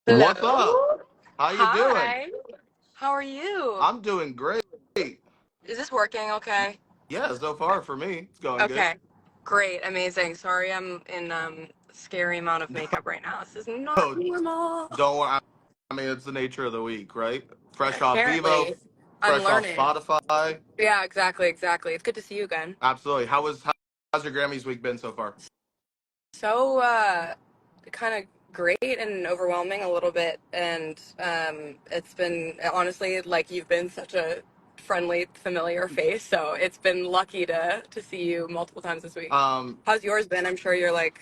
What's up? Hello. How you doing? Hi. How are you? I'm doing great. Is this working okay? Yeah, so far for me, it's going good. Okay. Great. Amazing. Sorry I'm in scary amount of makeup right now. This is not No, normal. don't worry. I mean, it's the nature of the week, right? Fresh off Vivo, Apparently. I'm fresh off learning. Spotify. Yeah, exactly. It's good to see you again. Absolutely. How's your Grammys week been so far? So kind of great and overwhelming a little bit, and it's been honestly like you've been such a friendly familiar face, so it's been lucky to see you multiple times this week. Um, How's yours been? I'm sure you're like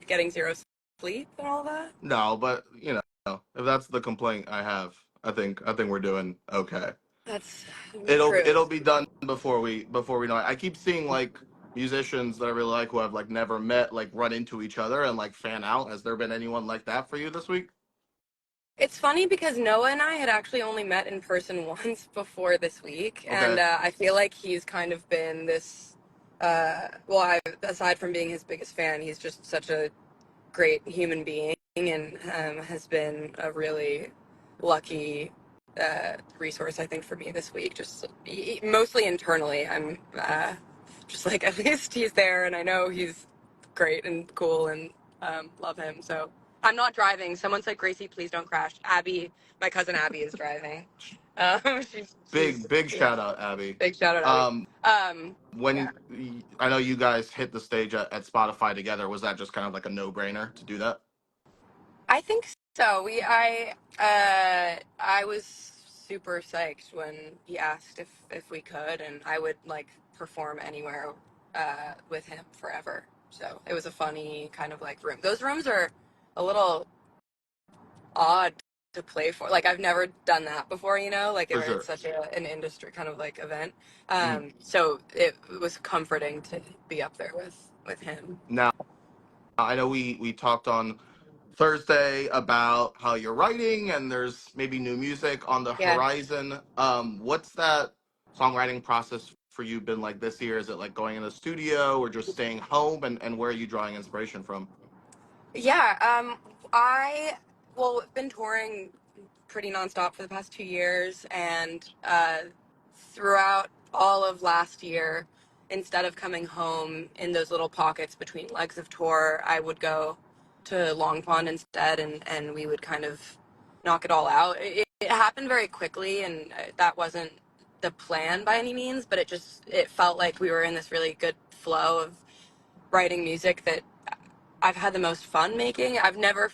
getting zero sleep and all that. no, but if that's the complaint I have, I think we're doing okay. That's It'll true. it'll be done before we know it. I keep seeing like musicians that I really like who I've like never met like run into each other and like fan out. Has there been anyone like that for you this week? It's funny because Noah and I had actually only met in person once before this week, and Okay. I feel like he's kind of been this. Aside from being his biggest fan, he's just such a great human being and has been a really lucky resource, I think, for me this week. Just mostly internally, I'm just like at least he's there, and I know he's great and cool and love him. So I'm not driving. Someone said, Gracie, please don't crash. Abby, my cousin Abby, is driving. She's Big yeah, shout out, Abby. big shout out, Abby. Um, Yeah. when I know you guys hit the stage at Spotify together, was that just kind of like a no brainer to do that? I think so. I was super psyched when he asked if we could, and I would like perform anywhere with him forever. So it was a funny kind of like room. Those rooms are a little odd to play for. Like I've never done that before, like For it's sure. such an industry kind of like event. Mhm. So it was comforting to be up there with him. Now I know we talked on Thursday about how you're writing and there's maybe new music on the Yeah. horizon. What's that songwriting process for you been like this year? Is it like going in the studio or just staying home? And where are you drawing inspiration from? Yeah, I well been touring pretty nonstop for the past 2 years, and throughout all of last year, instead of coming home in those little pockets between legs of tour, I would go to Long Pond instead, and we would kind of knock it all out. It happened very quickly, and that wasn't the plan by any means, but it felt like we were in this really good flow of writing music that I've had the most fun making. I've never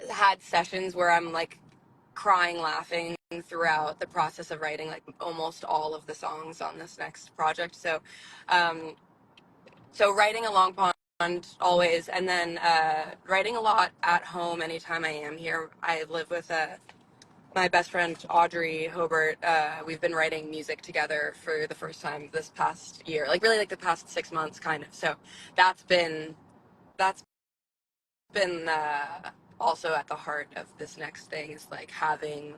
had sessions where I'm like crying, laughing throughout the process of writing like almost all of the songs on this next project. Um, so writing a Long Pond always, and then writing a lot at home anytime I am here. I live with my best friend Audrey Hobart. We've been writing music together for the first time this past year, like really like the past 6 months, kind of. So that's been that's been also at the heart of this next thing is like having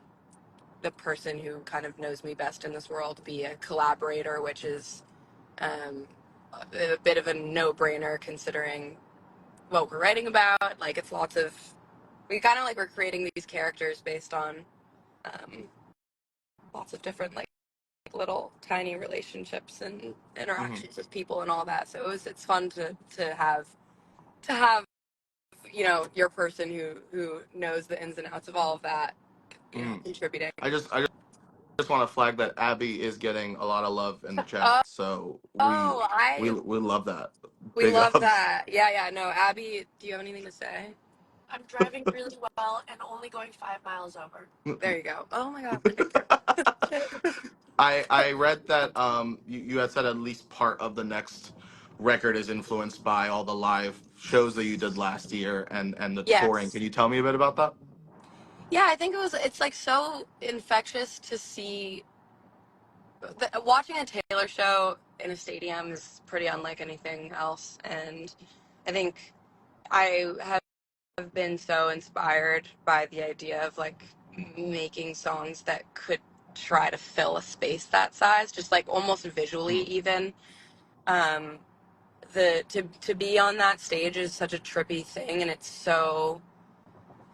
the person who kind of knows me best in this world be a collaborator, which is um, a bit of a no-brainer considering what we're writing about. Like it's lots of we kind of like we're creating these characters based on um, lots of different like little tiny relationships and Hmm. interactions with people and all that. So it's fun to have your person who knows the ins and outs of all of that, Hmm. contributing. I just want to flag that Abby is getting a lot of love in the chat, Oh, so we oh, we we love that. we Big love ups. that. Yeah. No, Abby, do you have anything to say? I'm driving really well and only going 5 miles over. There you go. Oh my God. Okay. I read that you had said at least part of the next record is influenced by all the live shows that you did last year and the touring. Yes. Can you tell me a bit about that? Yeah, I think it's like so infectious to see watching a Taylor show in a stadium is pretty unlike anything else, and I think I have been so inspired by the idea of like making songs that could try to fill a space that size, just like almost visually Hmm. even. Um, the to be on that stage is such a trippy thing, and it's so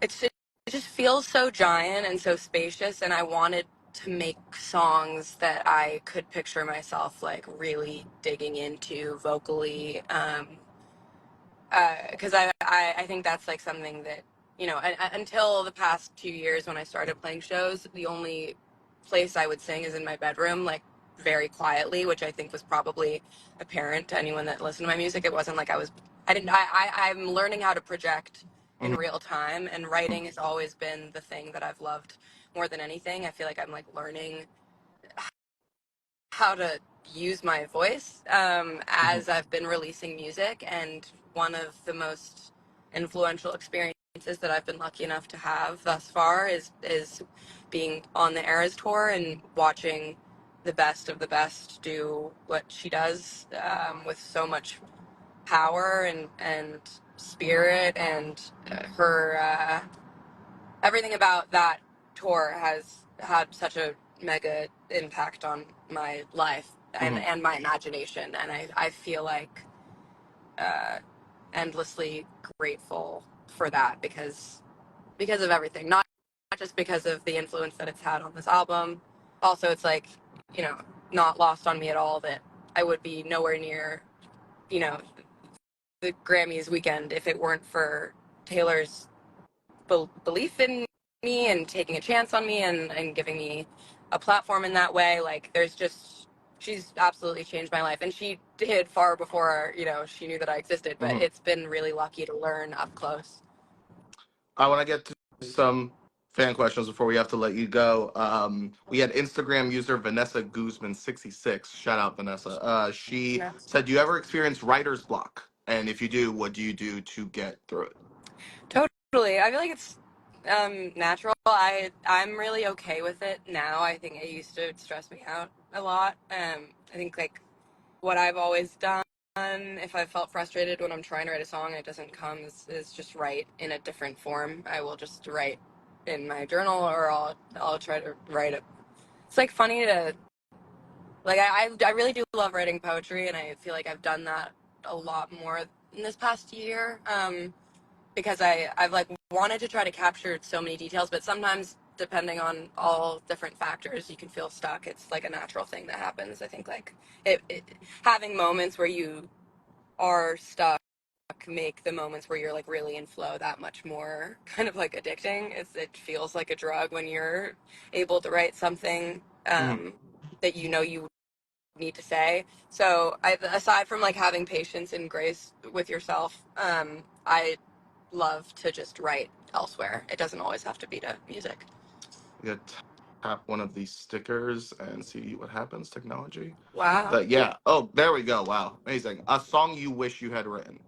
it just feels so giant and so spacious, and I wanted to make songs that I could picture myself like really digging into vocally. Because I think that's like something that, you know, until the past 2 years when I started playing shows, the only place I would sing is in my bedroom, like very quietly, which I think was probably apparent to anyone that listened to my music. It wasn't like I didn't, I'm learning how to project in Mhm. real time, and writing has always been the thing that I've loved more than anything. I feel like I'm like learning how to use my voice Mhm. as I've been releasing music. And one of the most influential experiences that I've been lucky enough to have thus far is being on the Eras tour and watching the best of the best do what she does with so much power and spirit, and her everything about that tour has had such a mega impact on my life Mhm. and my imagination. And I feel like uh, endlessly grateful for that because of everything, not just because of the influence that it's had on this album. Also, it's like, you know, not lost on me at all that I would be nowhere near, you know, the Grammys weekend if it weren't for Taylor's belief in me and taking a chance on me and giving me a platform in that way. Like, there's just, she's absolutely changed my life. And she did far before, you know, she knew that I existed, but Mhm. it's been really lucky to learn up close. I want to get to some fan questions before we have to let you go. We had Instagram user Vanessa Guzman 66. Shout out Vanessa. She Yeah. said, "Do you ever experience writer's block? And if you do, what do you do to get through it?" Totally. I feel like it's natural. I'm really okay with it now. I think it used to stress me out a lot. I think like what I've always done if I felt frustrated when I'm trying to write a song and it doesn't come is just write in a different form. I will just write in my journal, or I'll try to write it. It's like funny to like I really do love writing poetry, and I feel like I've done that a lot more in this past year. Because I've like wanted to try to capture so many details, but sometimes depending on all different factors, you can feel stuck. It's like a natural thing that happens. I think like it having moments where you are stuck make the moments where you're like really in flow that much more kind of like addicting. It feels like a drug when you're able to write something Mhm. that you know you need to say. So aside from like having patience and grace with yourself, I love to just write elsewhere. It doesn't always have to be to music. We got tap one of these stickers and see what happens. Technology. Wow. But yeah. Oh, there we go. Wow, amazing. A song you wish you had written.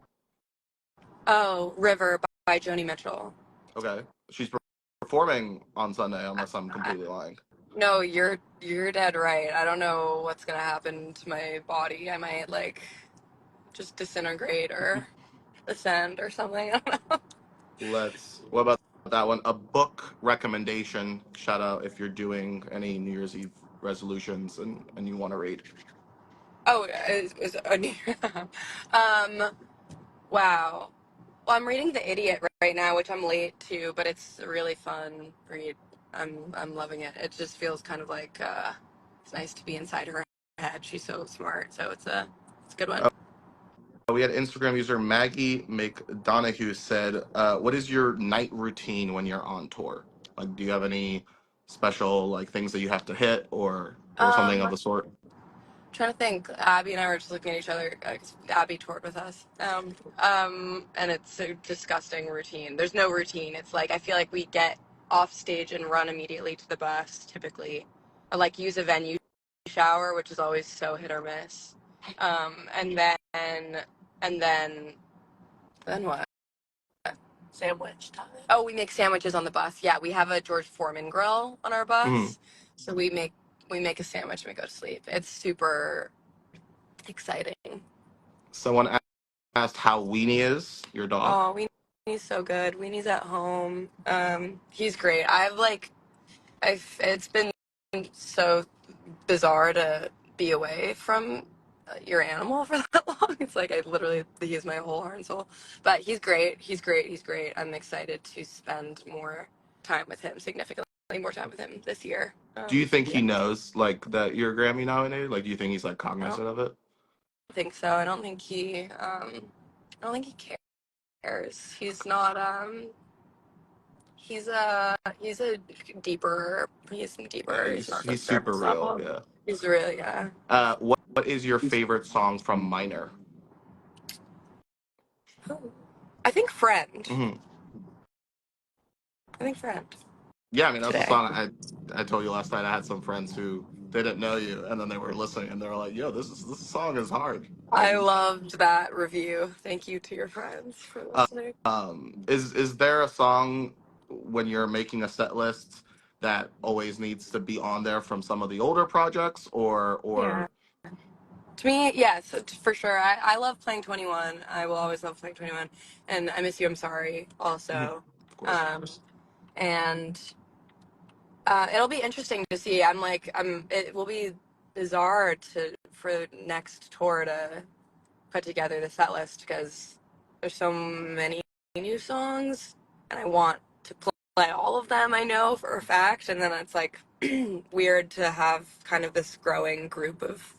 Oh, River by Joni Mitchell. Okay, she's performing on Sunday, I, unless I'm I, completely lying. no, you're dead right. I don't know what's gonna happen to my body. I might like just disintegrate or ascend or something. I don't know. Let's. What about that one? A book recommendation. Shout out if you're doing any New Year's Eve resolutions and you want to read. Oh, is um. Wow. Well, I'm reading The Idiot right now, which I'm late to, but it's a really fun read. I'm loving it. It just feels kind of like it's nice to be inside her head. She's so smart, so it's a good one. We had Instagram user Maggie McDonough said, "What is your night routine when you're on tour? Like, do you have any special like things that you have to hit or something of Um, the sort?" Trying to think. Abby and I were just looking at each other. 'Cause Abby toured with us, and it's a disgusting routine. There's no routine. It's like I feel like we get off stage and run immediately to the bus, typically, or like use a venue shower, which is always so hit or miss. And then what? Sandwich time. Oh, we make sandwiches on the bus. Yeah, we have a George Foreman grill on our Mhm. bus, so we make a sandwich and we go to sleep. It's super exciting. Someone asked how Weenie is, your dog. Oh, Weenie's so good. Weenie's at home. He's great. It's been so bizarre to be away from your animal for that long. It's like I literally use my whole heart and soul. But he's great. He's great. He's great. I'm excited to spend more time with him, significantly more time with him this year. Do you think he Yeah, knows like that you're Grammy nominated? Like, do you think he's like I don't cognizant of it? think so. I don't think he. I don't think he cares. He's not. He's a deeper. He's Yeah, deeper. He's not he's just super surface real. level. Yeah. He's really yeah. What is your favorite song from Minor? I think friend. Hmm. I think friend Yeah, I mean that's a today. song I told you last night. I had some friends who they didn't know you, and then they were listening, and they were like, "Yo, this song is hard." I And loved that review. Thank you to your friends for listening. is there a song when you're making a set list that always needs to be on there from some of the older projects, Yeah. or To me, yes, for sure. I love playing 21. I will always love playing 21. And I Miss You, I'm Sorry Mhm, also. of course. Um, and it'll be interesting to see. It will be bizarre for next tour to put together the set list because there's so many new songs and I want to play all of them. I know for a fact, and then it's like weird to have kind of this growing group of.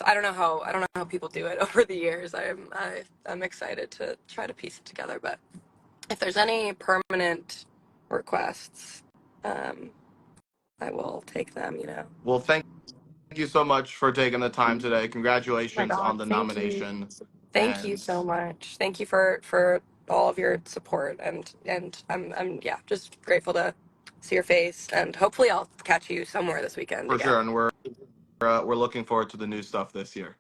I don't know how people do it over the years. I'm excited to try to piece it together. But if there's any permanent requests, um, I will take them. Well, thank you so much for taking the time today. Oh my Congratulations God, on the thank you. nomination, Thank you and so much. Thank you for all of your support and I'm yeah, just grateful to see your face and hopefully I'll catch you somewhere this weekend for sure. again. And we're looking forward to the new stuff this year.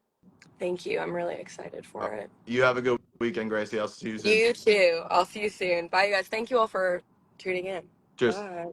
Thank you. I'm really excited for it. You have a good weekend, Gracie. I'll see you soon. You too. I'll see you soon. Bye, you guys. Thank you all for tuning in. Cheers. Bye.